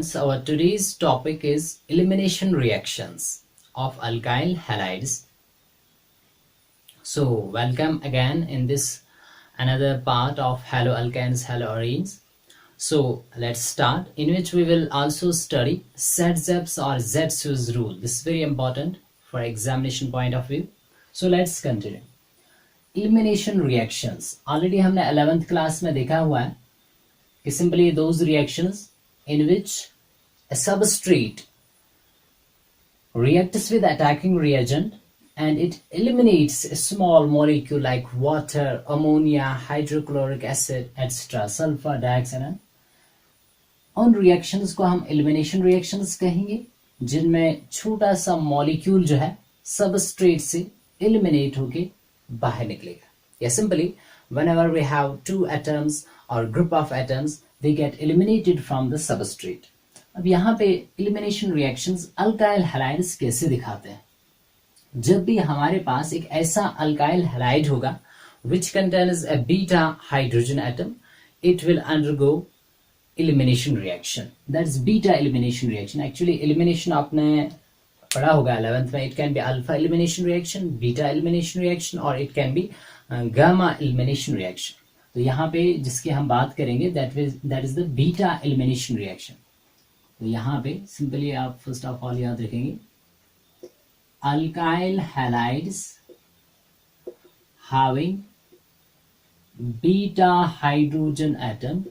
students, our today's topic is elimination reactions of alkyl halides. So welcome again in this another part of haloalkanes, haloarenes. So let's start, in which we will also study ZZEPs or Z-Suez rule. This is very important for examination point of view. So let's continue. Elimination reactions. Already हमने 11th class में देखा हुआ है कि simply those reactions in which a substrate reacts with attacking reagent and it eliminates a small molecule like water, ammonia, hydrochloric acid, etc., sulfur dioxide. उन reactions को हम elimination reactions कहेंगे जिनमें छोटा सा molecule जो है substrate से eliminate होके बाहर निकलेगा. या simply whenever we have two atoms or group of atoms, they get eliminated from the substrate. अब यहाँ पे elimination reactions alkyl halides कैसे दिखाते हैं? जब भी हमारे पास एक ऐसा alkyl halide होगा which contains a beta hydrogen atom, it will undergo elimination reaction. That's beta elimination reaction. Actually elimination आपने पढ़ा होगा 11th में. It can be alpha elimination reaction, beta elimination reaction, or it can be gamma elimination reaction. तो यहाँ पे जिसकी हम बात करेंगे that is the beta elimination reaction. तो यहाँ पे सिंपली आप फर्स्ट ऑफ ऑल याद रखेंगे alkyl halides having beta hydrogen atom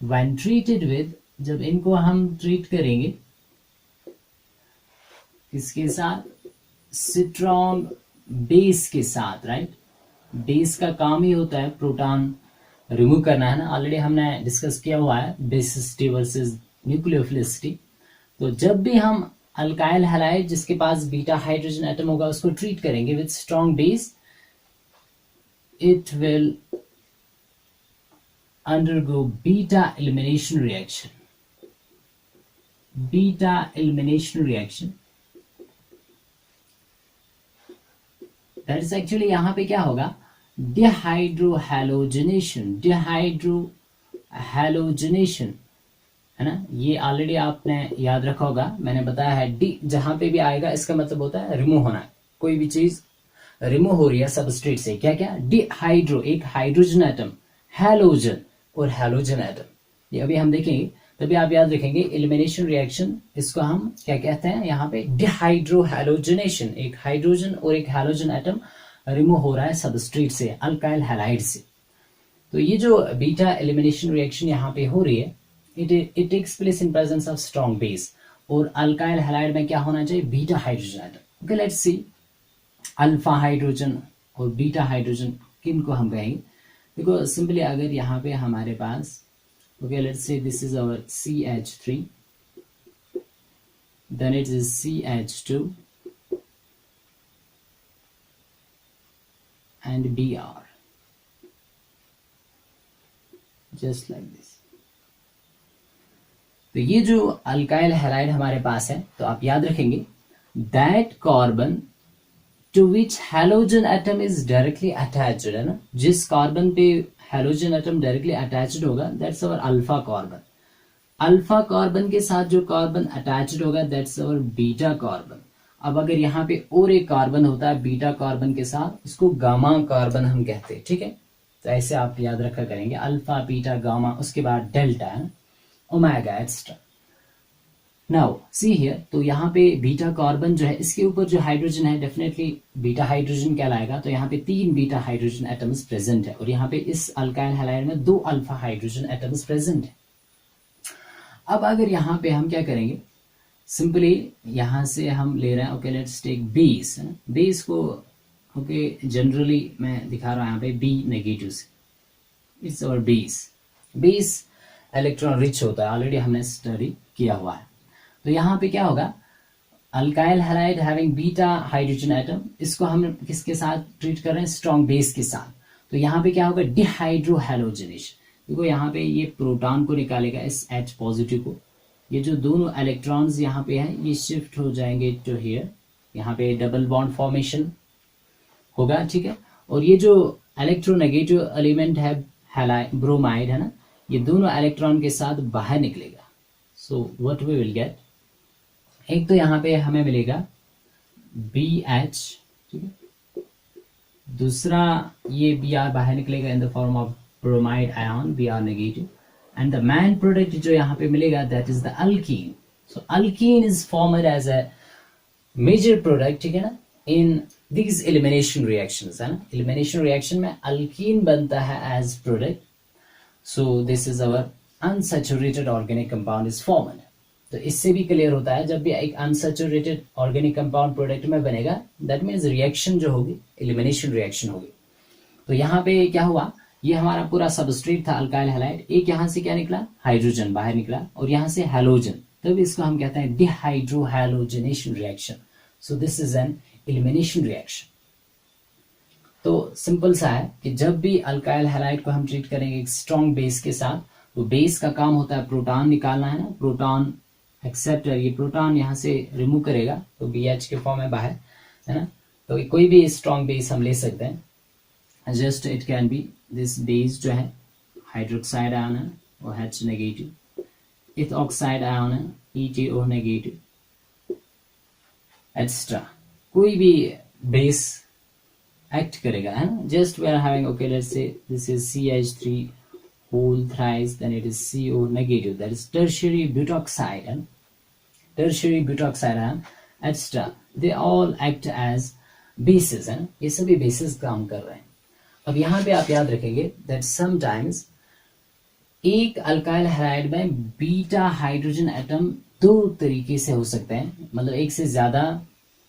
when treated with, जब इनको हम ट्रीट करेंगे किसके साथ? स्ट्रॉन्ग बेस के साथ, राइट? बेस का काम ही होता है प्रोटॉन रिमूव करना, है ना. ऑलरेडी हमने डिस्कस किया हुआ है बेसिसिटी वर्सेस न्यूक्लियोफिलिसिटी. तो जब भी हम अल्काइल हैलाइड जिसके पास बीटा हाइड्रोजन एटम होगा उसको ट्रीट करेंगे with strong base, it will undergo beta elimination reaction. Beta elimination reaction, that is actually यहाँ पे क्या होगा? डिहाइड्रोहैलोजिनेशन. डिहाइड्रोहैलोजिनेशन है ना. ये ऑलरेडी आपने याद रखा होगा, मैंने बताया है. डी जहां पे भी आएगा इसका मतलब होता है रिमूव होना. कोई भी चीज रिमूव हो रही है सबस्ट्रेट से, क्या क्या? डिहाइड्रो, एक हाइड्रोजन एटम, हैलोजन और हैलोजन एटम. ये अभी हम देखेंगे, तभी आप याद रखेंगे एलिमिनेशन रिएक्शन इसको हम क्या कहते हैं. यहाँ पे डिहाइड्रोहैलोजिनेशन, एक हाइड्रोजन और एक हैलोजन एटम रिमूव हो रहा है सबस्ट्रेट से, अल्काइल हैलाइड से. तो ये जो बीटा एलिमिनेशन रिएक्शन यहाँ पे हो रही है, it takes place in presence of strong base. और अल्काइल हैलाइड में क्या होना चाहिए? Beta hydrogen atom. Okay, let's see alpha hydrogen और बीटा हाइड्रोजन किन को हम कहेंगे. देखो सिंपली अगर यहाँ पे हमारे पास, okay, let's say this is our CH3, then it is CH2 and Br, just like this. तो ये जो अल्काइल हैलाइड हमारे पास है, तो आप याद रखेंगे that carbon to which halogen atom is directly attached, है ना. जिस कार्बन पे हैलोजन एटम डायरेक्टली अटैच्ड होगा that's our alpha carbon. Alpha carbon के साथ जो कार्बन अटैच्ड होगा दैट्स अवर बीटा कार्बन. अब अगर यहाँ पे और एक कार्बन होता है बीटा कार्बन के साथ, उसको गामा कार्बन हम कहते हैं. ठीक है, तो ऐसे आप याद रखा करेंगे अल्फा, बीटा, गामा, उसके बाद डेल्टा, है, omega, extra. Now see here, तो यहाँ पे बीटा कार्बन जो है इसके ऊपर जो हाइड्रोजन है डेफिनेटली बीटा हाइड्रोजन कहलाएगा. तो यहाँ पे 3 बीटा हाइड्रोजन एटम्स प्रेजेंट है और यहाँ पे इस अल्काइल हैलाइड में 2 अल्फा हाइड्रोजन एटम्स प्रेजेंट है. अब अगर यहाँ पे हम क्या करेंगे, सिंपली यहाँ से हम ले रहे हैं, ओके, लेट्स टेक बेस, है ना. बेस को ओके जनरली मैं दिखा रहा हूँ यहाँ पे बी नेगेटिव से, it's our base. Base electron rich होता है, ऑलरेडी हमने स्टडी किया हुआ है. तो यहाँ पे क्या होगा? Alkyl halide having beta hydrogen atom, इसको हम किसके साथ ट्रीट कर रहे हैं? स्ट्रॉन्ग बेस के साथ. तो यहाँ पे क्या होगा? डिहाइड्रोहैलोजिनेशन. देखो यहाँ पे ये प्रोटॉन को निकालेगा, इस H पॉजिटिव को. ये जो दोनों इलेक्ट्रॉन्स यहाँ पे हैं ये शिफ्ट हो जाएंगे टू हियर. यहाँ पे डबल बॉन्ड फॉर्मेशन होगा, ठीक है. और ये जो इलेक्ट्रोनेगेटिव एलिमेंट है ब्रोमाइड, है ना, ये दोनों इलेक्ट्रॉन के साथ बाहर निकलेगा। So what we will get, एक तो यहाँ पे हमें मिलेगा BH, ठीक है, दूसरा ये Br बाहर निकलेगा in the form of bromide ion Br negative, and the main product जो यहाँ पे मिलेगा that is the alkene. So alkene is formed as a major product, ठीक है ना, इन दिस एलिमिनेशन रिएक्शंस, है ना, एलिमिनेशन रिएक्शन में अल्कीन बनता है as product. So this is our unsaturated organic compound is formed. तो इससे भी क्लियर होता है जब भी एक अनसैचुरेटेड ऑर्गेनिक कंपाउंड प्रोडक्ट में बनेगा दैट मीन्स रिएक्शन जो होगी एलिमिनेशन रिएक्शन होगी। तो यहाँ पे क्या हुआ, ये हमारा पूरा सबस्ट्रेट था अल्काइल हैलाइड, एक यहाँ से क्या निकला, हाइड्रोजन बाहर निकला और यहाँ से हैलोजन, तब इसको हम कहते हैं dehydrohalogenation reaction. So this is an elimination reaction. तो सिंपल सा है कि जब भी अल्काइल हैलाइड को हम ट्रीट करेंगे एक स्ट्रॉन्ग बेस के साथ, तो बेस का काम होता है प्रोटॉन निकालना, है ना, प्रोटॉन एक्सेप्टर, ये प्रोटॉन यहाँ से रिमूव करेगा तो BH के फॉर्म में बाहर, है ना। तो कोई भी स्ट्रॉन्ग बेस हम ले सकते हैं, just it can be this base जो है हाइड्रोक्साइड आयन है वो H नेगेटिव, इथऑक्साइड आयन है ETO नेगेटिव, एक्स्ट्रा कोई भी बेस एक्ट करेगा, है ना। Just we are having okay let's say this is CH3 whole thrice, then it is CO negative, that is tertiary butoxide and tertiary butoxide and etc. They all act as bases, है ना, ये सभी bases काम कर रहे हैं। अब यहाँ पे आप याद रखेंगे that sometimes एक अल्काइल हैलाइड में बीटा हाइड्रोजन एटम दो तरीके से हो सकते हैं, मतलब एक से ज्यादा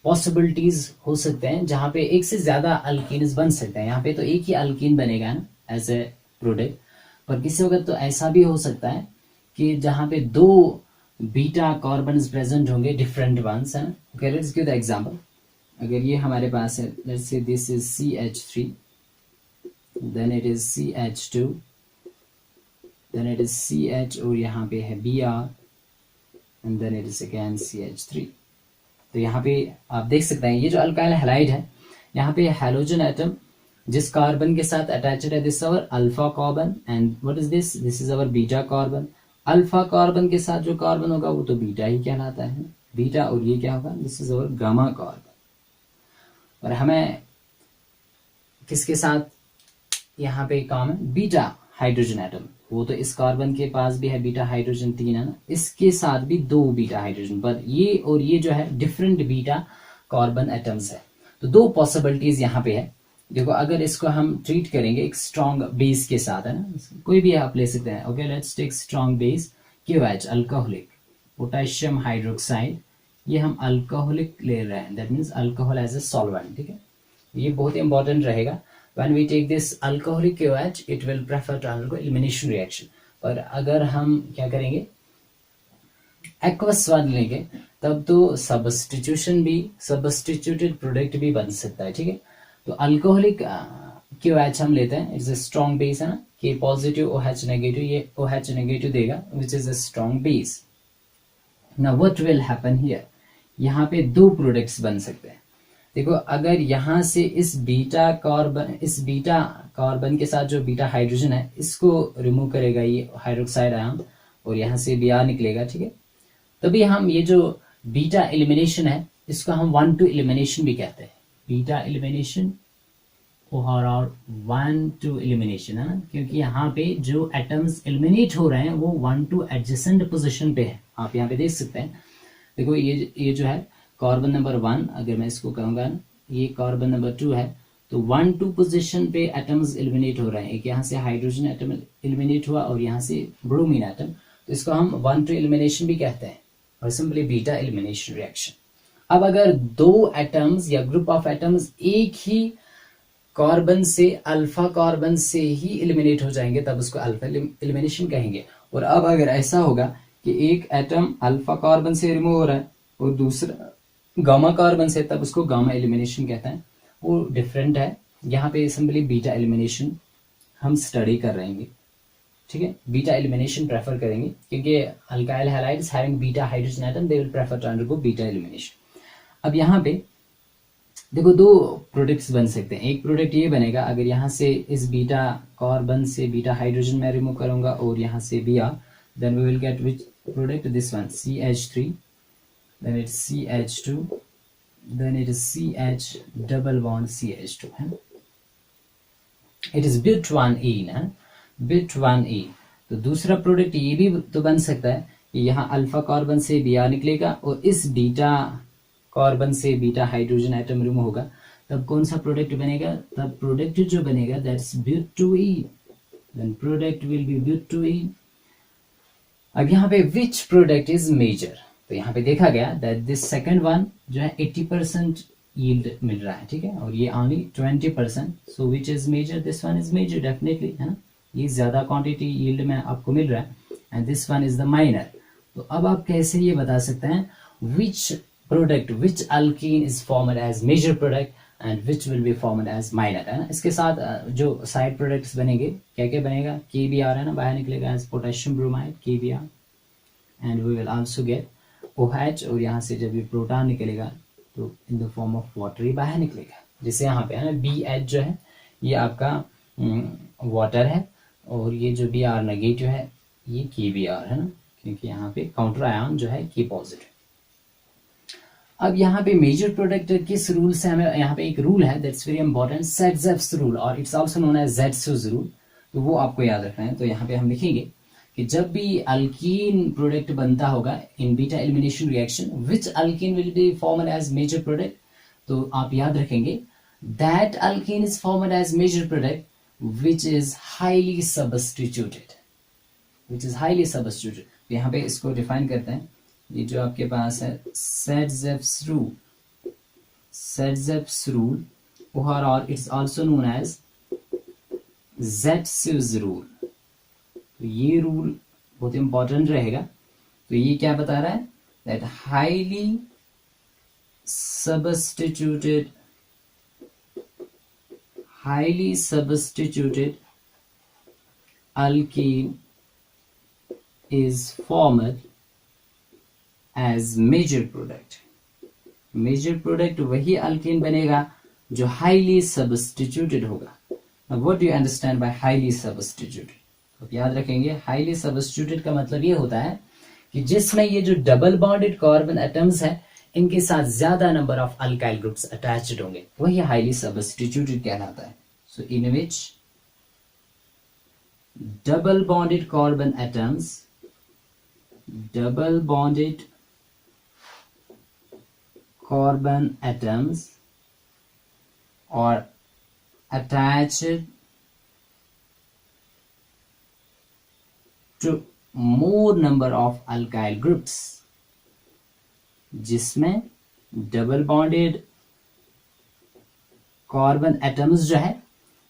पॉसिबिलिटीज हो सकते हैं जहां पे एक से ज्यादा अल्कीन्स बन सकते हैं। यहाँ पे तो एक ही अल्कीन बनेगा ना एज ए प्रोडक्ट, पर किसी वक्त तो ऐसा भी हो सकता है कि जहां पे दो बीटा कार्बन प्रेजेंट होंगे, डिफरेंट वंस, है ना। Okay let's give the example. अगर ये हमारे पास है, let's say this is CH3, then it is CH2, then it is CH और यहाँ पे है Br and then it is again CH3। तो यहाँ पे आप देख सकते हैं ये जो अल्काइल हैलाइड है, यहाँ पे हैलोजन एटम जिस कार्बन के साथ अटैच्ड है, this our alpha carbon and what is this is our beta carbon. Alpha carbon के साथ जो कार्बन होगा वो तो बीटा ही कहलाता है, बीटा, और ये क्या होगा, this is our gamma carbon. और हमें किसके साथ यहाँ पे काम है, बीटा हाइड्रोजन एटम, वो तो इस कार्बन के पास भी है बीटा हाइड्रोजन 3, है ना, इसके साथ भी दो बीटा हाइड्रोजन, पर ये और ये जो है डिफरेंट बीटा कार्बन एटम्स है। तो दो पॉसिबिलिटीज यहाँ पे है। देखो अगर इसको हम ट्रीट करेंगे एक स्ट्रॉन्ग बेस के साथ, है ना, कोई भी आप ले सकते हैं। Okay let's take strong base KOH, alcoholic potassium hydroxide, ये हम अल्कोहलिक ले रहे हैं, that means alcohol as a solvent, ठीक है। ये बहुत इंपॉर्टेंट रहेगा। When we take this alcoholic KOH it will prefer to undergo elimination reaction. और अगर हम क्या करेंगे एक्वस स्वाद लेंगे तब तो सब्स्टिट्यूशन भी, सब्स्टिट्यूटेड प्रोडक्ट भी बन सकता है, ठीक है। तो अल्कोहलिक KOH हम लेते हैं, इट्स अ स्ट्रॉन्ग बेस, है ना, K पॉजिटिव OH नेगेटिव, ये OH नेगेटिव देगा which is a strong base. Now what will happen here, यहाँ पे दो प्रोडक्ट्स बन सकते हैं। देखो अगर यहाँ से इस बीटा कार्बन के साथ जो बीटा हाइड्रोजन है इसको रिमूव करेगा ये हाइड्रोक्साइड आयन और यहाँ से Br निकलेगा, ठीक है। तभी हम ये जो बीटा एलिमिनेशन है इसको हम 1-2 एलिमिनेशन भी कहते हैं, बीटा एलिमिनेशन और 1-2 एलिमिनेशन, है ना, क्योंकि यहाँ पे जो एटम्स एलिमिनेट हो रहे हैं वो 1-2 एडजेसेंट पोजीशन पे है। आप यहाँ पे देख सकते हैं, देखो ये जो है कार्बन नंबर 1, अगर मैं इसको कहूँगा ना, ये कार्बन नंबर 2 है, तो 1-2 पोजीशन पे एटम्स एलिमिनेट हो रहे हैं। एक यहाँ से हाइड्रोजन एटम एलिमिनेट हुआ और यहाँ से ब्रोमीन एटम, तो इसको हम 1-2 एलिमिनेशन भी कहते हैं और सिंपली बीटा एलिमिनेशन रिएक्शन। अब अगर दो एटम्स या ग्रुप ऑफ एटम्स एक ही कार्बन से, अल्फा कार्बन से ही एलिमिनेट हो जाएंगे तब उसको अल्फा एलिमिनेशन कहेंगे। और अब अगर ऐसा होगा कि एक एटम अल्फा कार्बन से रिमूव हो रहा है और दूसरा गामा कार्बन से, तब उसको गामा एलिमिनेशन कहते हैं, वो डिफरेंट है। यहाँ पे सिंपली बीटा एलिमिनेशन हम स्टडी कर रहे हैं, ठीक है, बीटा एलिमिनेशन प्रेफर करेंगे क्योंकि alkyl halides having beta hydrogen atom they will prefer to undergo beta elimination. अब यहाँ पे देखो दो प्रोडक्ट्स बन सकते हैं। एक प्रोडक्ट ये बनेगा, अगर यहाँ से इस बीटा कार्बन से बीटा हाइड्रोजन मैं रिमूव करूंगा और यहाँ से Br, then we will get which product, this one CH3, then it's CH2, then it is CH double bond CH2 है, इट इज but1ene है, but1e। तो दूसरा प्रोडक्ट ये भी तो बन सकता है कि यहाँ अल्फा कार्बन से Br निकलेगा और इस बीटा कार्बन से बीटा हाइड्रोजन एटम रिमूव होगा, तब कौन सा प्रोडक्ट बनेगा, तब प्रोडक्ट जो बनेगा that's but2e, then product will be but2e। अब यहाँ पे विच प्रोडक्ट इज मेजर, तो यहाँ पे देखा गया दैट दिस सेकंड वन जो है 80% यील्ड मिल रहा है, ठीक है, और ये only 20%, so which is major, this one is major definitely, है ना, ये ज्यादा क्वांटिटी यील्ड में आपको मिल रहा है, and this one is the minor. तो अब आप कैसे ये बता सकते हैं which product, which alkene is formed as major product and which will be formed as minor, है ना। इसके साथ जो साइड प्रोडक्ट्स बनेंगे, क्या क्या बनेगा, KBr है ना, बाहर निकलेगा as potassium bromide KBr, and we will also get OH, और यहाँ से जब ये प्रोटॉन निकलेगा तो in the form of water ही बाहर निकलेगा, जैसे यहाँ पे है ना BH जो है ये आपका वाटर है, और ये जो Br नेगेटिव है ये KBr है ना, क्योंकि यहाँ पे काउंटर आयन जो है K पॉजिटिव। अब यहाँ पे मेजर प्रोडक्ट किस रूल से, हमें यहाँ पे एक रूल है that's very important, Saytzeff's rule, और it's also known as Zaitsev's rule, तो वो आपको याद रखना है। तो यहाँ पे हम लिखेंगे कि जब भी अल्कीन प्रोडक्ट बनता होगा in beta elimination reaction, which alkene will be formed as major product, तो आप याद रखेंगे that alkene is formed as major product which is highly substituted, which is highly substituted. तो यहाँ पे इसको डिफाइन करते हैं, ये जो आपके पास है सेट्स रूल, और it's also known as Zaitsev's rule. तो ये रूल बहुत इंपॉर्टेंट रहेगा। तो ये क्या बता रहा है that highly substituted alkene is formed as major product. Major product वही अल्कीन बनेगा जो हाईली सब्स्टिट्यूटेड होगा। What do you understand by highly substituted, तो याद रखेंगे हाईली सब्स्टिट्यूटेड का मतलब ये होता है कि जिसमें ये जो डबल बॉन्डेड कार्बन एटम्स है इनके साथ ज्यादा number of alkyl groups attached होंगे, वही हाईली सब्स्टिट्यूटेड कहलाता है। So in which double bonded carbon atoms, double bonded carbon atoms are attached to more number of alkyl groups, जिसमें डबल बॉन्डेड कार्बन एटम्स जो है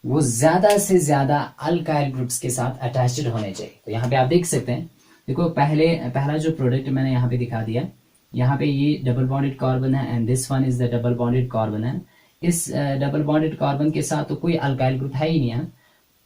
वो ज्यादा से ज्यादा अल्काइल ग्रुप्स के साथ अटैच्ड होने चाहिए। तो यहाँ पे आप देख सकते हैं, देखो पहला जो प्रोडक्ट मैंने यहाँ पे दिखा दिया, यहाँ पे ये डबल बॉन्डेड कार्बन है and this one is the double bonded carbon है। इस डबल बॉन्डेड कार्बन के साथ तो कोई अल्काइल ग्रुप है ही नहीं है।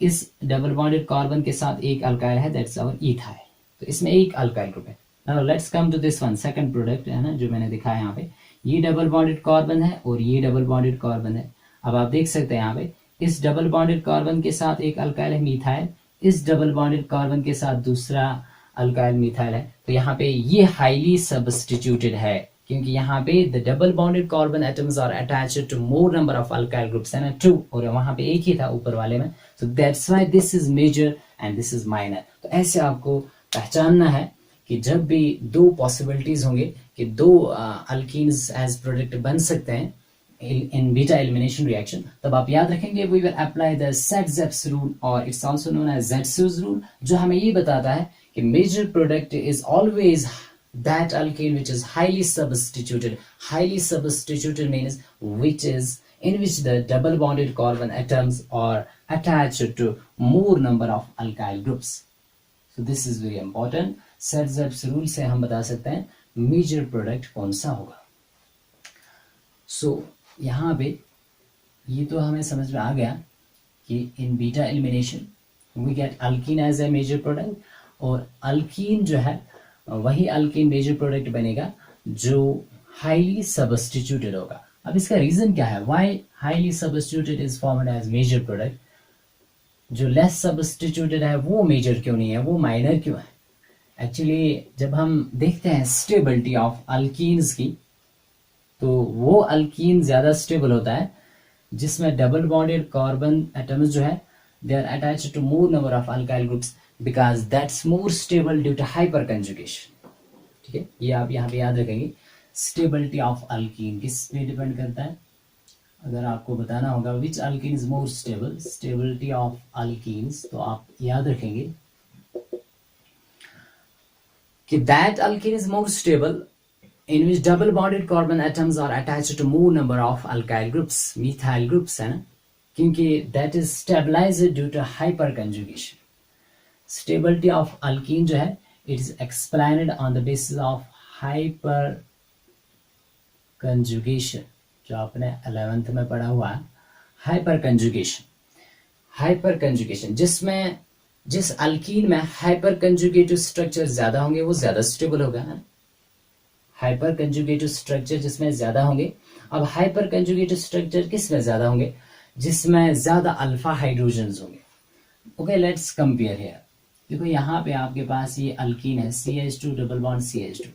इस डबल बॉन्डेड कार्बन के साथ एक अल्काइल है, दैट्स आवर इथाइल, तो इसमें एक अल्काइल ग्रुप है। Now let's come to this one, second product है ना जो मैंने दिखाया यहाँ पे, ये डबल बॉन्डेड कार्बन है और ये डबल बॉन्डेड कार्बन है। अब आप देख सकते हैं यहाँ पे इस डबल बॉन्डेड कार्बन के साथ एक अल्काइल है मिथाइल, इस डबल बॉन्डेड कार्बन के साथ दूसरा अल्काइल मिथाइल है। तो यहाँ पे ये हाईली सब्स्टिट्यूटेड है क्योंकि यहाँ पे the double bonded carbon atoms are attached to more number of alkyl groups, है ना, 2, और वहां पे एक ही था ऊपर वाले में। So that's why this is major and this is minor. तो ऐसे आपको पहचानना है कि जब भी दो पॉसिबिलिटीज होंगे कि दो अल्कीन्स एज प्रोडक्ट बन सकते हैं in beta elimination reaction, तब आप याद रखेंगे we will apply the Saxe-Gibbs rule और it's also known as Zetsu's rule, जो हमें ये बताता है कि major product is always that alkane which is highly substituted. Highly substituted means which is in which the double bonded carbon atoms are attached to more number of alkyl groups. So this is very important. Saxe-Gibbs rule से हम बता सकते हैं major product कौन सा होगा। So यहाँ पे ये तो हमें समझ में आ गया कि in beta elimination we get alkene as a major product, और अल्कीन जो है वही अल्कीन मेजर प्रोडक्ट बनेगा जो हाईली सब्स्टिट्यूटेड होगा। अब इसका रीजन क्या है, why highly substituted is formed as major product, जो लेस सब्स्टिट्यूटेड है वो मेजर क्यों नहीं है, वो माइनर क्यों है? एक्चुअली जब हम देखते हैं स्टेबिलिटी ऑफ अल्कीन्स की, तो वो अल्कीन ज्यादा स्टेबल होता है जिसमें डबल बॉन्डेड कार्बन एटम्स जो है they are attached to more number of alkyl groups because that's more stable due to hyperconjugation. ठीक है, ये आप यहाँ पे याद रखेंगे। स्टेबिलिटी ऑफ अल्कीन किस पे डिपेंड करता है? अगर आपको बताना होगा which alkene is more stable, stability of alkenes, तो आप याद रखेंगे कि that alkene is more stable in which double bonded carbon atoms are attached to more number of alkyl groups, methyl groups है ना, क्योंकि that is stabilized due to hyperconjugation. Stability of alkene जो है it is explained on the basis of hyperconjugation, जो आपने 11th में पढ़ा हुआ है hyperconjugation जिसमें जिस अल्कीन में हाइपरकंजुगेटिव स्ट्रक्चर ज्यादा होंगे वो ज्यादा स्टेबल होगा है। हाइपर कंजुगेटिव स्ट्रक्चर जिसमें ज्यादा होंगे, अब हाइपर कंजुगेटिव स्ट्रक्चर किस में ज्यादा होंगे? जिसमें ज्यादा अल्फा हाइड्रोजन्स होंगे। Okay, let's compare here. देखो यहाँ पे आपके पास ये अल्कीन है CH2 डबल बॉन्ड CH2,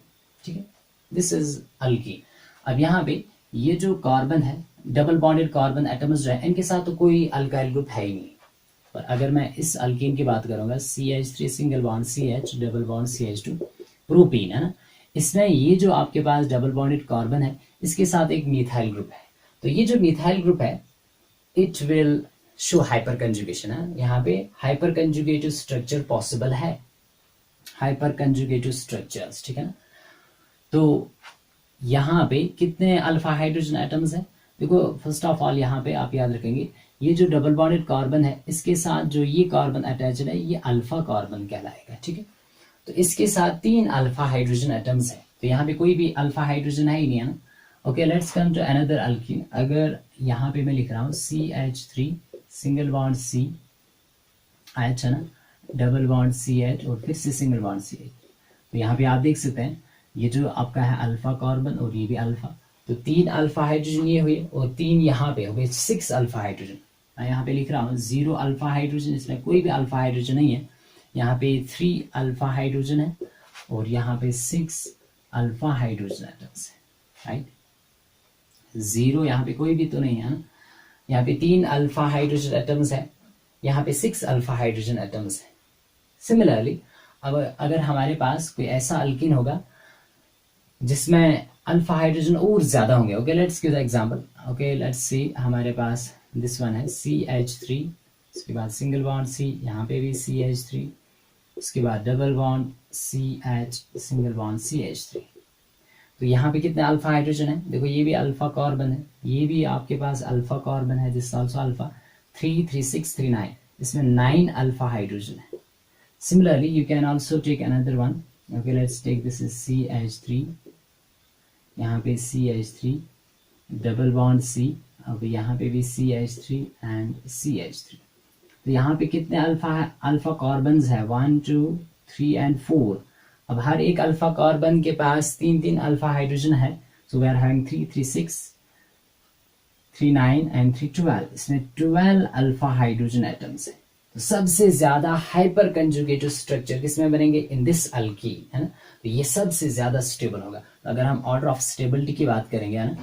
ठीक है, दिस इज अल्कीन। अब यहाँ पे ये जो कार्बन है, डबल बॉन्डेड कार्बन एटम्स जो है, इनके साथ तो कोई अल्काइल ग्रुप है ही नहीं। पर अगर मैं इस अल्कीन की बात करूंगा CH3 single bond CH double bond CH2 propene है ना, इसमें ये जो आपके पास डबल बॉन्डेड कार्बन है इसके साथ एक मिथाइल ग्रुप है। तो ये जो मिथाइल ग्रुप है it will show hyper conjugation है। यहाँ पे हाइपर कंजुगेटिव स्ट्रक्चर पॉसिबल है, हाइपर कंजुगेटिव स्ट्रक्चर्स, ठीक है ना। तो यहाँ पे कितने अल्फा हाइड्रोजन एटम्स है? देखो फर्स्ट ऑफ ऑल यहाँ पे आप याद रखेंगे ये जो डबल बॉन्डेड कार्बन है इसके साथ जो ये कार्बन अटैच्ड है ये अल्फा कार्बन कहलाएगा, ठीक है। तो इसके साथ 3 अल्फा हाइड्रोजन एटम्स है, तो यहाँ पे कोई भी अल्फा हाइड्रोजन है ही नहीं है ना। Okay, let's come to another alkene. अगर यहाँ पे मैं लिख रहा हूँ CH3 single bond C H है ना, डबल बॉन्ड CH और फिर से सिंगल बॉन्ड CH, तो यहाँ पे आप देख सकते हैं ये जो आपका है अल्फा कार्बन और ये भी अल्फा, तो 3 अल्फा हाइड्रोजन ये हुए और 3 यहाँ पे हो गए 6 अल्फा हाइड्रोजन। मैं यहाँ पे लिख रहा हूँ 0 अल्फा हाइड्रोजन, इसमें कोई भी अल्फा हाइड्रोजन नहीं है। यहाँ पे 3 अल्फा हाइड्रोजन है और यहाँ पे 6 अल्फा हाइड्रोजन एटम्स है, राइट। 0 यहाँ पे कोई भी तो नहीं है ना। यहाँ पे 3 अल्फा हाइड्रोजन एटम्स है, यहाँ पे 6 अल्फा हाइड्रोजन एटम्स है। सिमिलरली अब अगर हमारे पास कोई ऐसा अल्कीन होगा जिसमें अल्फा हाइड्रोजन और ज्यादा होंगे। Okay, let's give the example. Okay, let's सी, हमारे पास दिस वन है CH3, उसके बाद सिंगल बॉन्ड C, यहाँ पे भी CH3, उसके बाद double bond CH single bond CH3। तो यहाँ पे कितने अल्फा हाइड्रोजन है? देखो ये भी अल्फा कार्बन है, ये भी आपके पास अल्फा कार्बन है, दिस आल्सो अल्फा, 3 3 6 3 9, इसमें 9 अल्फा हाइड्रोजन है। Similarly you can also take another one. Okay, let's take this is CH3, यहाँ पे CH3 डबल बॉन्ड C, अब यहाँ पे भी CH3 एंड CH3। तो यहाँ पे कितने अल्फा कार्बन है? 1 2 3 एंड 4। अब हर एक अल्फा कार्बन के पास 3 अल्फा हाइड्रोजन है, so we are having 3 3 6 3 9 and 3 12, इसमें 12 अल्फा हाइड्रोजन एटम्स है। तो सबसे ज्यादा हाइपर कंजुगेटिव स्ट्रक्चर किसमें बनेंगे? इन दिस अल्कीन, है ना। तो ये सबसे ज्यादा स्टेबल होगा। तो अगर हम ऑर्डर ऑफ स्टेबिलिटी की बात करेंगे, है ना,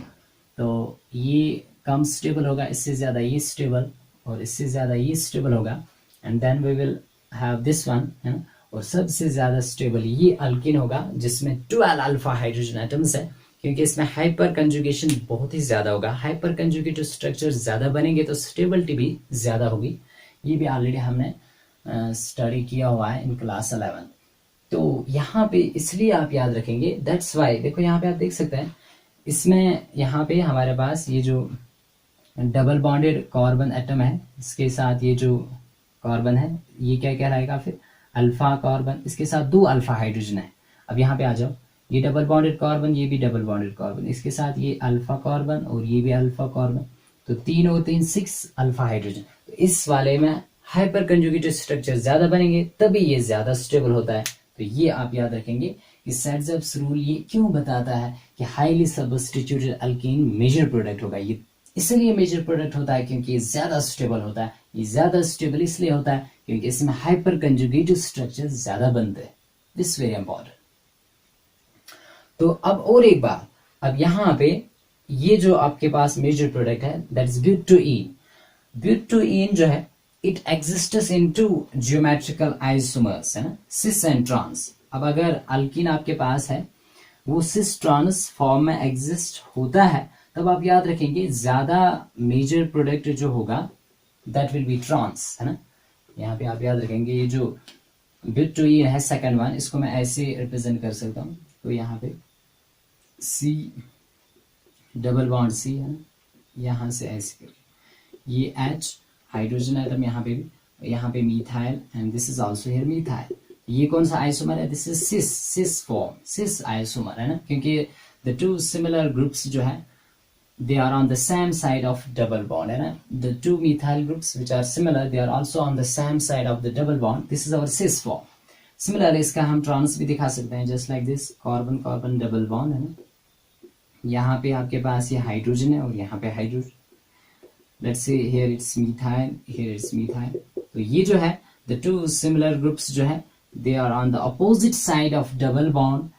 तो ये कम स्टेबल होगा, इससे ज्यादा ये स्टेबल और इससे ज्यादा ये स्टेबल होगा, and then we will have this one, है ना। और सबसे ज्यादा स्टेबल ये अल्कीन होगा जिसमें 12 अल्फा हाइड्रोजन एटम्स है, क्योंकि इसमें हाइपर कंजुगेशन बहुत ही ज्यादा होगा। हाइपर कंजुगेटिव स्ट्रक्चर ज्यादा बनेंगे तो स्टेबिलिटी भी ज्यादा होगी। ये भी ऑलरेडी हमने स्टडी किया हुआ है इन क्लास 11। तो यहाँ पे इसलिए आप याद रखेंगे, दैट्स वाई। देखो यहाँ पे आप देख सकते हैं, इसमें यहाँ पे हमारे पास ये जो डबल बॉन्डेड कार्बन एटम है, इसके साथ ये जो कार्बन है ये क्या कहलाएगा? फिर अल्फा कार्बन, इसके साथ 2 अल्फा हाइड्रोजन है। अब यहाँ पे आ जाओ, ये डबल बॉन्डेड कार्बन, ये भी डबल बॉन्डेड कार्बन, इसके साथ ये अल्फा कार्बन और ये भी अल्फा कार्बन, तो 3 और 3 6 अल्फा हाइड्रोजन। तो इस वाले में हाइपर कंजुगेटेड स्ट्रक्चर ज्यादा बनेंगे तभी ये ज्यादा स्टेबल होता है। तो ये आप याद रखेंगे कि सैडजेप्स रूल ये क्यों बताता है कि highly substituted alkene major product होगा। ये इसलिए मेजर प्रोडक्ट होता है क्योंकि ये ज्यादा स्टेबल होता है। ये ज्यादा स्टेबल इसलिए होता है क्योंकि इसमें हाइपर कंजुगेटिव स्ट्रक्चर ज्यादा बनते हैं। This very important. तो अब और एक बार, अब यहाँ पे ये जो आपके पास मेजर प्रोडक्ट है दैट इज ब्यूटोइन। ब्यूटोइन जो है it exists in two geometrical isomers, है ना, सिस एंड ट्रांस। अब अगर अल्कीन आपके पास है वो सिस ट्रांस फॉर्म में एग्जिस्ट होता है, तब आप याद रखेंगे ज्यादा मेजर प्रोडक्ट जो होगा दैट विल बी ट्रांस, है ना। यहाँ पे आप याद रखेंगे ये जो ब्यूटोइन है सेकंड वन, इसको मैं ऐसे रिप्रेजेंट कर सकता हूँ। तो यहाँ पे सी डबल बॉन्ड सी है ना, यहाँ से ऐसे करके ये एच हाइड्रोजन एटम यहाँ पे methyl and this is also here methyl. ये कौन सा आइसोमर है? This is cis form, cis isomer, है ना, क्योंकि द टू सिमिलर ग्रुप्स जो है they are on the same side of double bond, है ना। the two methyl groups which are similar they are also on the same side of the double bond. this is our cis form. similarly इसका हम trans भी दिखा सकते हैं just like this, carbon carbon double bond, है ना। यहाँ पे आपके पास ये हाइड्रोजन है और यहाँ पे hydrogen, let's say here it's methyl, here it's methyl. तो ये जो है the two similar groups जो है they are on the opposite side of double bond,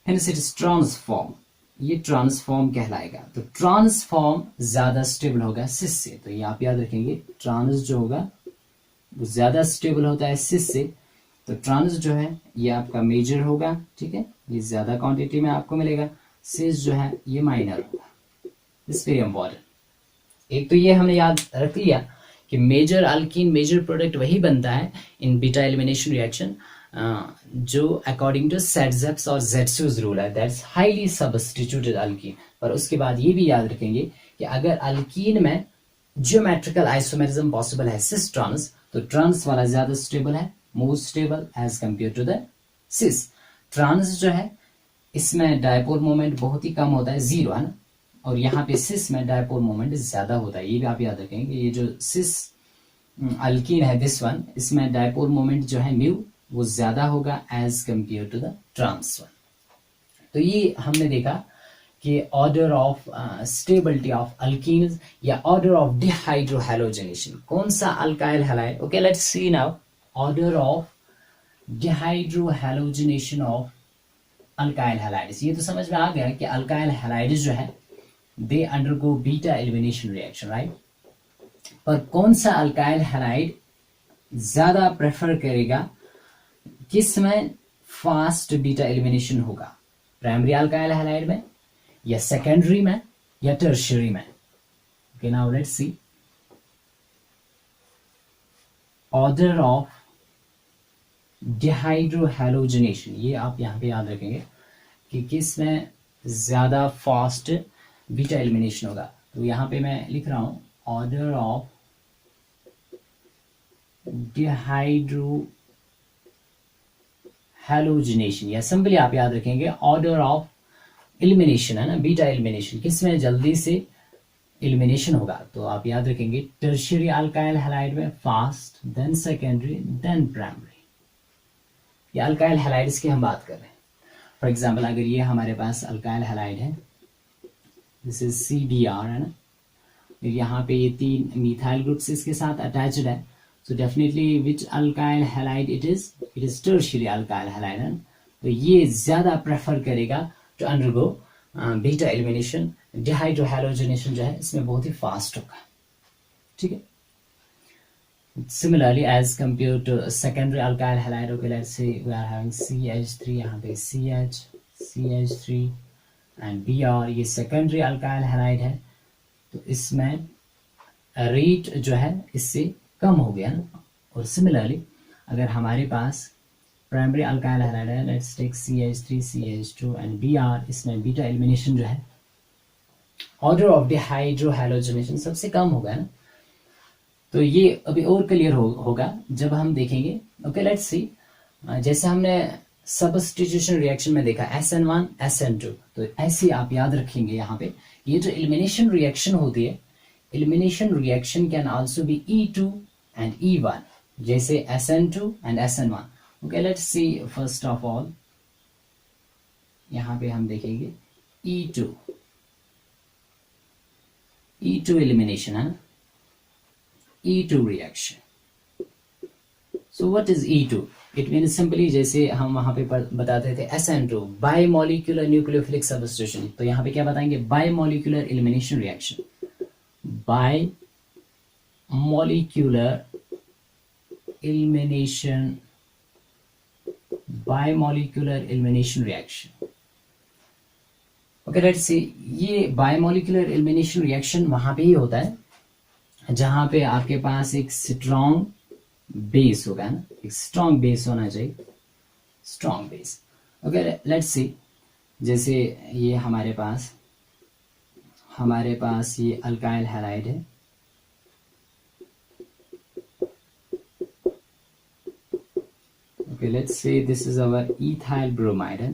hence it is transform. ये ट्रांसफॉर्म कहलाएगा। तो ट्रांसफॉर्म ज्यादा स्टेबल होगा सिस से, तो ये आप याद रखेंगे ट्रांस जो होगा वो ज्यादा स्टेबल होता है सिस से। तो ट्रांस जो है ये आपका मेजर होगा, ठीक है, ये ज्यादा क्वांटिटी में आपको मिलेगा। सिस जो है ये माइनर होगा। This very important. एक तो ये हमने याद रख लिया कि मेजर अल्कीन मेजर प्रोडक्ट वही बनता है इन बीटा एलिमिनेशन रिएक्शन जो अकॉर्डिंग टू सैडजेप्स और जेट्सूज रूल है, दैट्स हाईली सब्स्टिट्यूटेड अल्कीन। पर उसके बाद ये भी याद रखेंगे कि अगर अल्कीन में जियोमेट्रिकल आइसोमेरिज्म पॉसिबल है सिस ट्रांस, तो ट्रांस वाला ज्यादा स्टेबल है, more stable as compare to the cis. Trans जो है इसमें डायपोल मोमेंट बहुत ही कम होता है, जीरो, है ना, और यहाँ पे सिस में डायपोल मोमेंट ज्यादा होता है। ये भी आप याद रखेंगे, ये जो सिस अल्कीन है दिस वन, इसमें डायपोल मोमेंट जो है म्यू वो ज्यादा होगा as compare to the trans one. तो ये हमने देखा कि order of stability of alkenes या ऑर्डर ऑफ डिहाइड्रोहैलोजनेशन, कौन सा alkyl halide. Okay, let's see now order of dehydrohalogenation of alkyl halides. ये तो समझ में आ गया कि अल्काइल हैलाइड्स जो है they undergo beta elimination reaction, right. पर कौन सा अल्काइल हैलाइड ज्यादा प्रेफर करेगा, किसमें फास्ट बीटा एलिमिनेशन होगा, प्राइमरी अल्काइल हैलाइड में या सेकेंडरी में या टर्शियरी में। Okay, now let's see order of dehydrohalogenation. ये आप यहां पे याद रखेंगे कि किस में ज्यादा फास्ट बीटा एलिमिनेशन होगा। तो यहां पे मैं लिख रहा हूं ऑर्डर ऑफ डिहाइड्रोहैलोजनेशन, या सिंपली आप याद रखेंगे ऑर्डर ऑफ एलिमिनेशन, है ना, बीटा एलिमिनेशन, किसमें जल्दी से एलिमिनेशन होगा। तो आप याद रखेंगे टर्शियरी अल्काइल हैलाइड में fast, then secondary, then primary. ये अल्काइल हैलाइड्स की हम बात कर रहे हैं। फॉर एग्जाम्पल अगर ये हमारे पास अल्काइल हैलाइड है, दिस इज CBr, है ना, यहाँ पे ये 3 मिथाइल ग्रुप्स इसके साथ अटैच्ड है, so definitely which alkyl halide it is tertiary alkyl halide, है। तो ये ज्यादा प्रेफर करेगा टू अंडरगो बीटा एलिमिनेशन। डिहाइड्रोहैलोजनेशन जो है इसमें बहुत ही फास्ट होगा, ठीक है। Similarly as compared to secondary alkyl halide, okay, let's say we are having CH3, यहाँ पे CH, CH3 and Br, ये secondary alkyl halide है, तो इसमें रेट जो है इससे कम हो गया ना। और सिमिलरली अगर हमारे पास प्राइमरी अल्काइल हैलाइड है, let's take CH3, CH2 and Br, इसमें बीटा एलिमिनेशन जो है ऑर्डर ऑफ डिहाइड्रोहैलोजनेशन सबसे कम होगा ना। तो ये अभी और क्लियर होगा जब हम देखेंगे। ओके, लेट्स सी, जैसे हमने सब्स्टिट्यूशन रिएक्शन में देखा SN1 SN2, तो ऐसे आप याद रखेंगे यहाँ पे ये जो एलिमिनेशन रिएक्शन होती है, elimination reaction can also be E2 and E1, जैसे SN2 and SN1. Okay, let's see first of all यहाँ पे हम देखेंगे E2, E2 एलिमिनेशन है ना, E2 reaction. So what is E2? It mean simply जैसे हम वहां पे बताते थे SN2 बाइमोलिक्यूलर न्यूक्लियोफिलिक सब्स्टिट्यूशन, तो यहाँ पे क्या बताएंगे? Bimolecular elimination reaction. Bimolecular elimination, bimolecular elimination reaction. Okay let's see. ये बाइमोलिक्यूलर एलिमिनेशन रिएक्शन वहां पे ही होता है जहां पे आपके पास एक स्ट्रॉन्ग बेस होगा ना, एक स्ट्रॉन्ग बेस होना चाहिए, strong base. Okay let's see. जैसे ये हमारे पास ये अल्काइल हैलाइड है. Okay let's say this is our ethyl bromide है.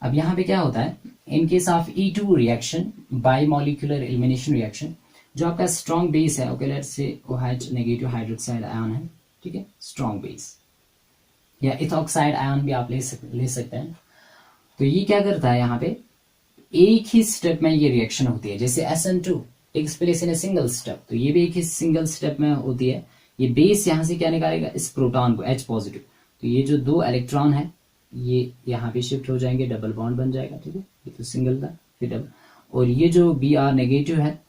अब यहाँ पे क्या होता है? In case of E2 reaction, bimolecular elimination reaction, जो आपका स्ट्रॉन्ग बेस है, okay let's say OH negative hydroxide ion है, ठीक है, स्ट्रॉन्ग बेस, या इथॉक्साइड आयन भी आप ले सकते हैं. तो ये क्या करता है? यहाँ पे एक ही स्टेप में ये रिएक्शन होती है. जैसे SN2 takes place in a single step, तो ये भी एक ही सिंगल स्टेप में होती है. ये बेस यहाँ से क्या निकालेगा? इस प्रोटॉन को, H पॉजिटिव. तो ये जो 2 इलेक्ट्रॉन है ये यहाँ पे शिफ्ट हो जाएंगे, डबल बॉन्ड बन जाएगा, ठीक है. ये तो सिंगल था, फिर डबल. और ये जो Br नेगेटिव है,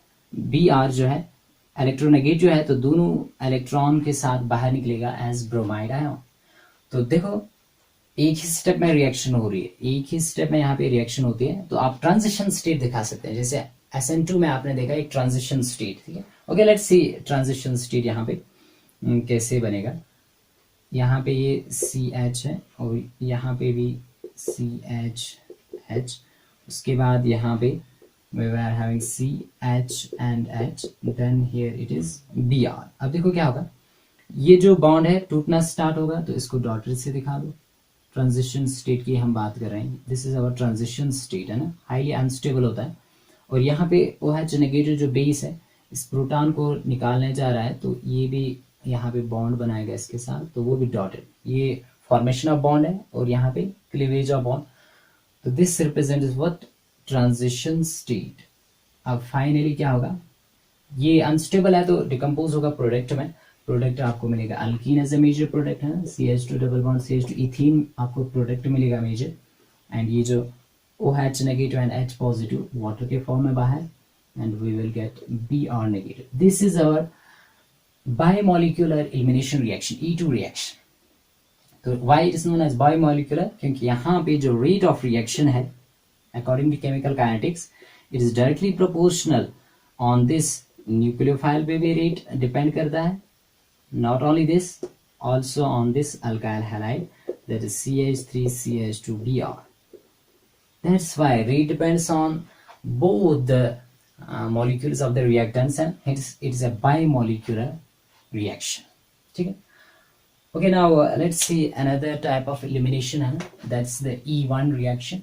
Br जो है इलेक्ट्रोनेगेटिव है, तो दोनों इलेक्ट्रॉन के साथ बाहर निकलेगा एज ब्रोमाइड आयन. तो देखो एक ही स्टेप में रिएक्शन हो रही है, एक ही स्टेप में यहाँ पे रिएक्शन होती है. तो आप ट्रांजिशन स्टेट दिखा सकते हैं. जैसे SN2 में आपने देखा एक ट्रांजिशन स्टेट, ठीक है. Okay let's C transition state यहाँ पे कैसे बनेगा. यहाँ पे ये CH है और यहाँ पे भी CH. उसके बाद यहाँ पे we were having CH and H, then here it is Br. अब देखो क्या होगा, ये जो बॉन्ड है टूटना स्टार्ट होगा, तो इसको डॉटेड से दिखा दो. ट्रांजिशन स्टेट की हम बात कर रहे हैं. This is our transition state है ना, हाईली अनस्टेबल होता है. और यहाँ पे OH नेगेटिव जो बेस है इस प्रोटॉन को निकालने जा रहा है, तो ये भी यहाँ पे बॉन्ड बनाएगा इसके साथ, तो वो भी डॉटेड. ये फॉर्मेशन ऑफ बॉन्ड है और यहाँ पे क्लीवेज ऑफ बॉन्ड. तो this represents what? Transition state. अब फाइनली क्या होगा? ये अनस्टेबल है तो डिकम्पोज होगा प्रोडक्ट में. प्रोडक्ट आपको मिलेगा alkene as a major product है, CH2 double bond CH2 ethene आपको प्रोडक्ट मिलेगा मेजर. एंड ये जो OH negative and H positive water के फॉर्म में बाहर, and we will get Br negative. This is our biomolecular elimination reaction, E2 reaction. तो why it is known as biomolecular? क्योंकि यहाँ पे जो रेट ऑफ रिएक्शन है according to chemical kinetics, it is directly proportional on this nucleophile पे भी rate depend करता है. Not only this, also on this alkyl halide, that is CH3CH2Br. That's why rate depends on both the molecules of the reactants, and it is a bimolecular reaction. ठीक है? Okay, now let's see another type of elimination है ना, that's the E1 reaction.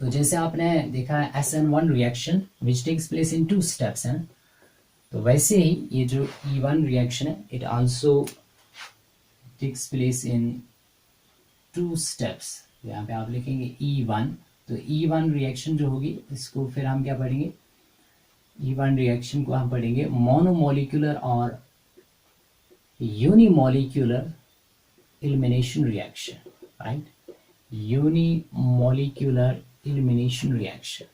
तो जैसे आपने देखा है SN1 reaction which takes place in 2 steps है ना, तो वैसे ही ये जो E1 रिएक्शन है it also takes place in 2 steps. यहाँ पे आप लिखेंगे E1. तो E1 रिएक्शन जो होगी इसको फिर हम क्या पढ़ेंगे? E1 रिएक्शन को हम पढ़ेंगे मोनोमोलिकुलर और unimolecular elimination reaction, right? Unimolecular elimination reaction.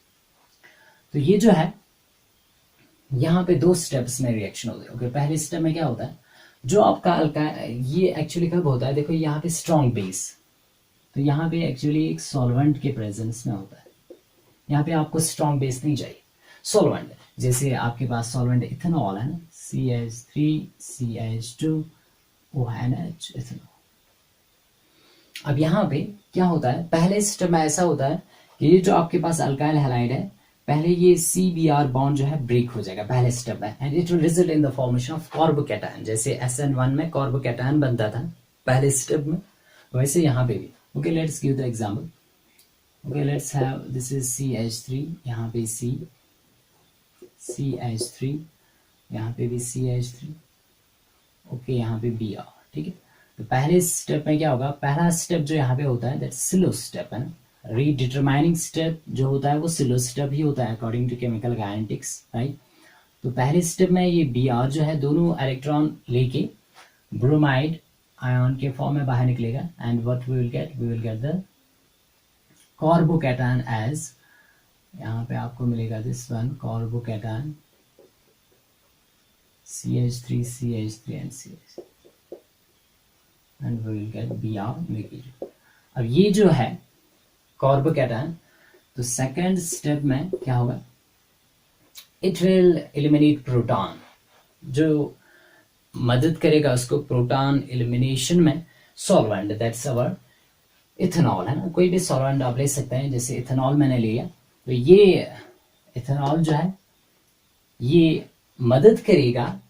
तो ये जो है यहाँ पे 2 स्टेप्स में रिएक्शन होती है. ओके, पहले स्टेप में क्या होता है? जो आपका ये एक्चुअली कब होता है? देखो यहाँ पे स्ट्रॉन्ग बेस, तो यहाँ पे एक्चुअली एक सॉल्वेंट के प्रेजेंस में होता है. यहाँ पे आपको स्ट्रॉन्ग बेस नहीं चाहिए, सॉल्वेंट. जैसे आपके पास सॉल्वेंट इथेनॉल है ना, CH3CH2ONH इथेनॉल. अब यहाँ पे क्या होता है? पहले स्टेप में ऐसा होता है कि ये जो आपके पास अल्काइल हैलाइड है, पहले ये CBr बॉन्ड जो है ब्रेक हो जाएगा पहले स्टेप में, and it will result in the formation of carbocation. जैसे SN1 में कार्बोकैटायन बनता था पहले स्टेप में, वैसे यहाँ पे भी. Okay let's give the example. Okay let's have this is CH3, यहाँ पे CH3, यहाँ पे भी CH3. ओके यहाँ पे Br. ठीक है. तो पहले स्टेप में क्या होगा? पहला स्टेप जो यहाँ पे होता है दैट स्लो स्टेप है ना, रीडिटरमाइनिंग स्टेप जो होता है वो स्लो स्टेप ही होता है according to chemical kinetics, right. तो पहले स्टेप में ये Br जो है दोनों इलेक्ट्रॉन लेके ब्रोमाइड आयन के फॉर्म में बाहर निकलेगा and what we will get the carbocation as, यहाँ पे आपको मिलेगा this one carbocation CH3 CH3 and CH and we will get Br। अब ये जो है कार्बोकैटायन, तो सेकंड स्टेप में क्या होगा, इट विल एलिमिनेट प्रोटॉन, जो मदद करेगा उसको प्रोटॉन एलिमिनेशन में सॉल्वेंट, दैट्स अवर इथेनॉल, है ना। कोई भी सॉल्वेंट आप ले सकते हैं, जैसे इथेनॉल मैंने लिया, तो ये इथेनॉल जो है ये मदद करेगा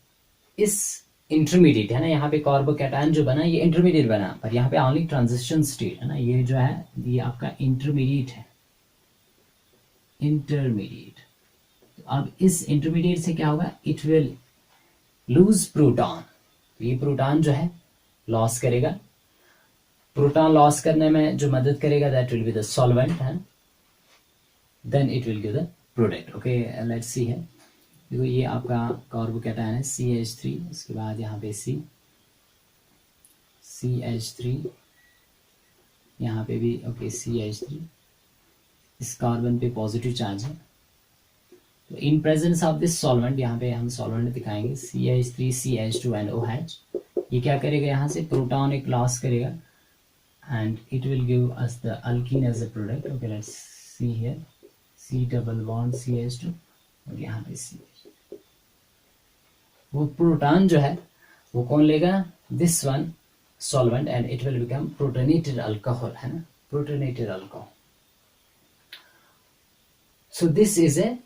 इस इंटरमीडिएट, है ना। यहाँ पे कार्बोकैटायन जो बना ये इंटरमीडिएट बना, पर यहाँ पे ओनली ट्रांजिशन स्टेट, है ना। ये जो है ये आपका इंटरमीडिएट है, इंटरमीडिएट। तो अब इस इंटरमीडिएट से क्या होगा, इट विल लूज प्रोटॉन, ये प्रोटॉन जो है लॉस करेगा, प्रोटॉन लॉस करने में जो मदद करेगा that will be the solvent, है, then it will give the product. Okay, let's see है, देखो ये आपका कार्बोकैटायन है CH3, उसके बाद यहाँ पे CH3, यहाँ पे भी ओके CH3, इस कार्बन पे पॉजिटिव चार्ज है, तो इन प्रेजेंस ऑफ दिस सॉल्वेंट, यहाँ पे हम सॉल्वेंट दिखाएंगे CH3 CH2 एंड OH, ये क्या करेगा, यहाँ से प्रोटॉन एक लॉस करेगा and it will give us the alkene as a product. Okay, let's see here C double bond CH2 और यहाँ पे CH, वो प्रोटॉन जो है वो कौन लेगा, this one solvent, and it will become protonated alcohol, है ना, protonated alcohol. So this is a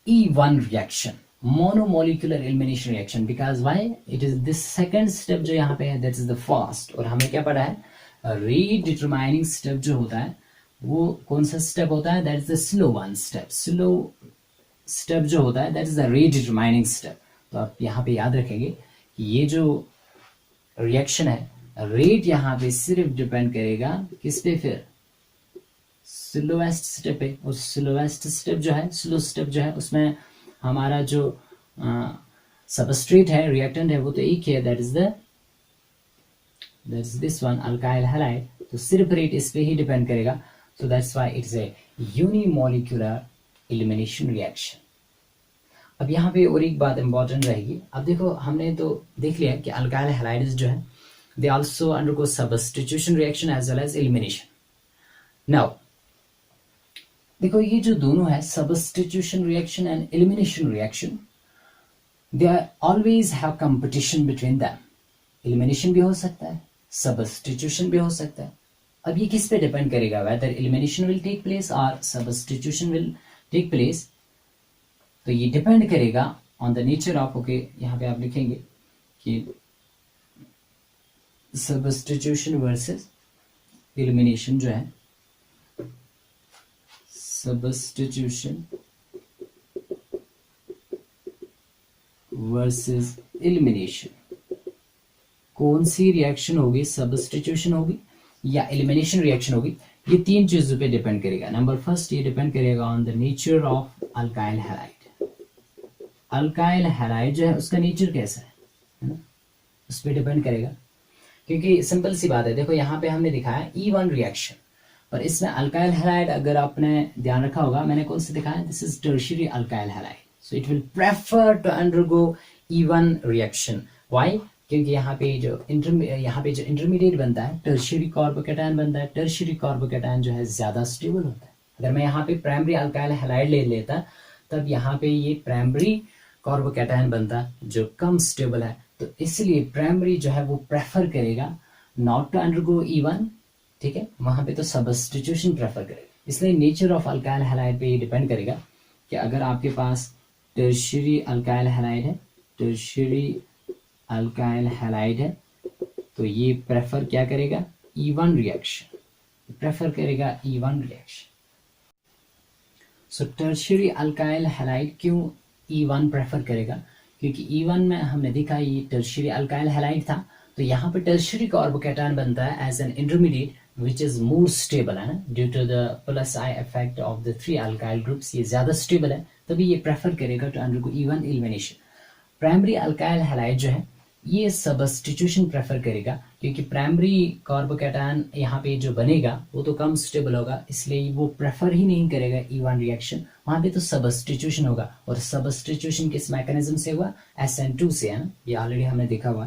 E1 reaction, monomolecular elimination reaction, because why it is this second step जो यहाँ पे है, that is the first, और हमें क्या पढ़ा है, redetermining step जो होता है वो कौन सा स्टेप होता है, that is the slow one step, slow step जो होता है that is the redetermining step। तो आप यहाँ पे याद रखेंगे कि ये जो रिएक्शन है, रेट यहाँ पे सिर्फ डिपेंड करेगा किस पे, फिर स्लोएस्ट स्टेप है, और स्लोएस्ट स्टेप जो है, स्लो स्टेप जो है, उसमें हमारा जो सबस्ट्रेट है, रिएक्टेंट है, वो तो एक है, that is this one alkyl halide, तो सिर्फ रेट इस पे ही डिपेंड करेगा, सो that's why it's a unimolecular elimination reaction. अब यहाँ पे और एक बात इंपॉर्टेंट रहेगी, अब देखो हमने तो देख लिया कि अल्काइल हैलाइड्स जो है they also undergo substitution reaction as well as elimination. Now देखो ये जो दोनों है, substitution reaction and elimination reaction, they always have competition between them. Elimination भी हो सकता है, सब्स्टिट्यूशन भी हो सकता है। अब ये किस पे डिपेंड करेगा, whether elimination will take place और सब्स्टिट्यूशन विल टेक प्लेस, तो ये डिपेंड करेगा on the nature of, okay यहाँ पे आप लिखेंगे कि सब्स्टिट्यूशन वर्सेस एलिमिनेशन जो है, सब्स्टिट्यूशन वर्सेस एलिमिनेशन, कौन सी रिएक्शन होगी, सब्स्टिट्यूशन होगी या एलिमिनेशन रिएक्शन होगी, ये तीन चीजों पे डिपेंड करेगा। नंबर फर्स्ट, ये डिपेंड करेगा on the nature of alkyl halide. Alkyl halide जो है उसका नेचर कैसा है ना, उस पर डिपेंड करेगा, क्योंकि सिंपल सी बात है, देखो यहाँ पे हमने दिखाया E1 रिएक्शन, और इसमें अल्काइल हैलाइड अगर आपने ध्यान रखा होगा, मैंने कौन सा दिखाया, this is tertiary alkyl halide, so it will prefer to undergo E1 reaction. Why, क्योंकि यहाँ पे जो इंटरमीडिएट बनता है, टर्शियरी कार्बोकैटायन बनता है, टर्शियरी कार्बोकैटायन जो है ज्यादा स्टेबल होता है। अगर मैं यहाँ पे प्राइमरी अल्काइल हैलाइड ले लेता, तब यहाँ पे ये प्राइमरी कार्बोकैटायन बनता जो कम स्टेबल है, तो इसलिए प्राइमरी जो है वो प्रेफर करेगा नॉट टू अंडरगो E1, ठीक है, वहां पे तो सब्स्टिट्यूशन प्रेफर करेगा। इसलिए नेचर ऑफ अल्काइल हैलाइड पे ये डिपेंड करेगा कि अगर आपके पास टर्शियरी अल्काइल हैलाइड है, टर्शियरी अल्काइल हैलाइड है, तो ये प्रेफर क्या करेगा, E1 रिएक्शन, प्रेफर करेगा E1 रिएक्शन। सो टर्शियरी अल्काइल हैलाइड क्यों E1 प्रेफर करेगा, क्योंकि E1 में हमने देखा ये टर्शियरी अल्काइल हैलाइड था, तो यहाँ पे टर्शियरी कार्बोकैटायन बनता है as an intermediate, which is more stable है ना, due to the plus I effect of the 3 alkyl groups, ये ज्यादा स्टेबल है, तभी ये प्रेफर करेगा to undergo E1 elimination. Primary alkyl halide जो है ये सब्स्टिट्यूशन प्रेफर करेगा, क्योंकि प्राइमरी कार्बोकैटायन यहाँ पे जो बनेगा वो तो कम स्टेबल होगा, इसलिए वो प्रेफर ही नहीं करेगा E1 रिएक्शन, वहां पे तो सब्स्टिट्यूशन होगा। और सब्स्टिट्यूशन किस मैकेनिज्म से हुआ, SN2 से, है ना, ये ऑलरेडी हमने देखा हुआ।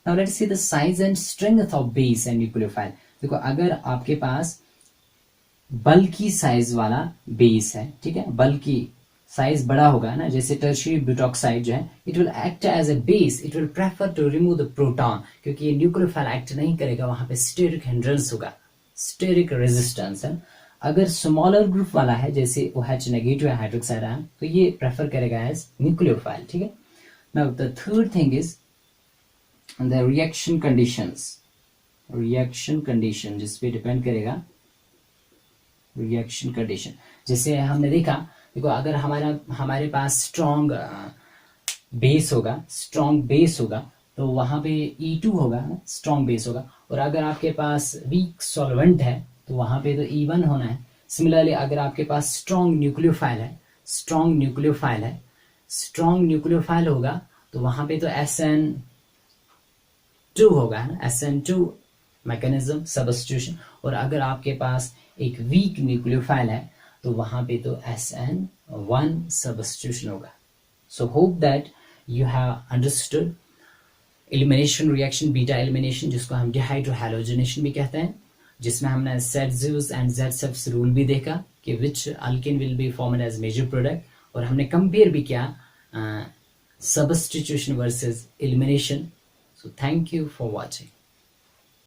Now let's see the size and strength of base and nucleophile. देखो अगर आपके पास बल्कि साइज वाला बेस है, ठीक है, बल्कि साइज बड़ा होगा ना, जैसे टर्शियरी ब्यूटॉक्साइड जो है, it will act as a base, it will prefer to remove the proton, क्योंकि ये न्यूक्लियोफाइल एक्ट नहीं करेगा, वहां पे स्टेरिक हिंड्रेंस होगा, स्टेरिक रेजिस्टेंस है। अगर स्मॉलर ग्रुप वाला है जैसे OH नेगेटिव है हाइड्रोक्साइड आयन, तो ये प्रेफर करेगा एज न्यूक्लियोफाइल, ठीक है। Now the third thing is the reaction conditions, reaction condition जिस पे डिपेंड करेगा रिएक्शन कंडीशन। जैसे हमने देखा, देखो अगर हमारे पास स्ट्रॉन्ग बेस होगा, स्ट्रॉन्ग बेस होगा, तो वहां पे E2 होगा, स्ट्रॉन्ग बेस होगा। और अगर आपके पास वीक सॉल्वेंट है तो वहां पे तो E1 होना है। सिमिलरली अगर आपके पास स्ट्रॉन्ग न्यूक्लियोफाइल है, स्ट्रॉन्ग न्यूक्लियोफाइल है, स्ट्रॉन्ग न्यूक्लियोफाइल होगा तो वहां पे तो SN2 होगा, SN2 मैकेनिज्म सब्स्टिट्यूशन। और अगर आपके पास एक वीक न्यूक्लियोफाइल है तो वहां पे तो SN1 सब्स्टिट्यूशन होगा। So hope that you have understood elimination reaction, beta elimination, जिसको हम डिहाइड्रोहैलोजिनेशन भी कहते हैं, जिसमें हमने Z's एंड Z's रूल भी देखा कि which alkane will be formed as major product, और हमने कंपेयर भी किया substitution versus elimination. So thank you for watching.